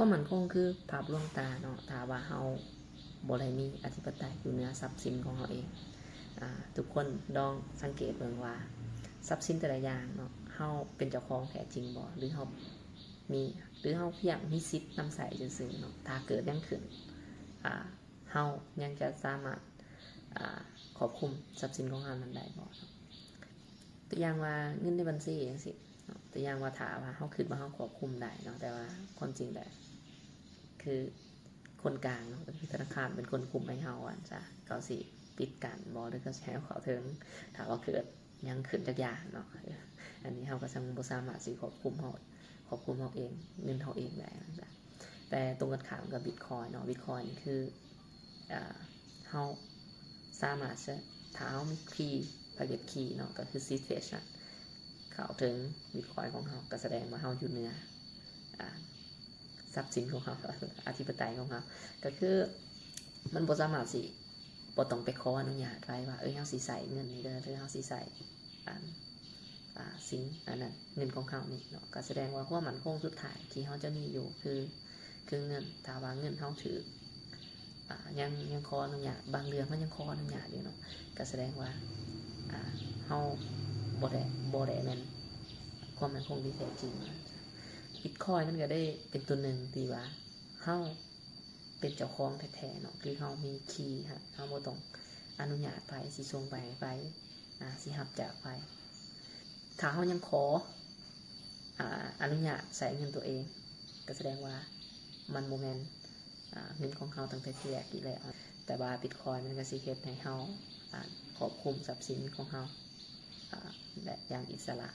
ความมั่นคงคือภาพลวงตาเนาะถ้าว่าเฮาบ่ได้มีอธิปไตยอยู่เหนือทรัพย์สินของเฮาเองทุกคนลองสังเกตเบิ่งว่าทรัพย์สินแต่ละอย่างเนาะเฮาเป็นเจ้าของแท้จริงบ่หรือเฮาเพียงมีสิทธิ์นำใช้ซื่อๆเนาะถ้าเกิดหยังขึ้นเฮายังจะสามารถควบคุมทรัพย์สินของเฮานั้นได้บ่ตัวอย่างว่าเงินในบัญชีจังซี่ตัวอย่างว่าถ้าว่าเฮาคิดว่าเฮาควบคุมได้เนาะแต่ว่าความจริงแล้วคือคนกลางเนาะก็คือธนาคารเป็นคนคุมให้เฮาจ้ะเขาสิปิดกั้นบ่หรือเขาสิให้เข้าถึงถ้าว่าเกิดหยังขึ้นจักอย่างเนาะอันนี้เฮาก็บ่สามารถสิควบคุมเฮาเองเงินเฮาเองได้จ้ะแต่ตรงกันข้ามกับ Bitcoin เนาะ Bitcoin นี่คือเฮาสามารถถ้าเฮามีคีย์ private key เนาะก็คือ seed phrase นะเข้าถึง Bitcoin ของเฮาก็แสดงว่าเฮาอยู่เหนือทรัพย์สินของเฮาอธิปไตยของเฮาก็คือมันบ่สามารถสิบ่ต้องไปขออนุญาตไว้ว่าเฮาสิใช้เงินนี้เด้อหรือเฮาสิใช้สิ่งอันนั้นเงินของเขานี่เนาะก็แสดงว่าความมั่นคงสุดท้ายที่เฮาจะมีอยู่คือเงินถ้าว่าเงินเฮาถือยังขออนุญาตบางเรื่องมันยังขออนุญาตอยู่เนาะก็แสดงว่าเฮาบ่ได้แม่นความมั่นคงที่แท้จริงBitcoin มันก็ได้เป็นตัวหนึ่งที่ว่าเฮาเป็นเจ้าของแท้ๆเนาะคือเฮามีคีย์ครับเฮาบ่ต้องอนุญาตไผสิส่งไปให้ไผสิรับจากไผถ้าเฮายังขออนุญาตใช้เงินตัวเองก็แสดงว่ามันบ่แม่นเงินของเฮาตั้งแต่ที่แรกอีกแล้วแต่ว่า Bitcoin มันก็สิเฮ็ดให้เฮาควบคุมทรัพย์สินของเฮาได้อย่างอิสระ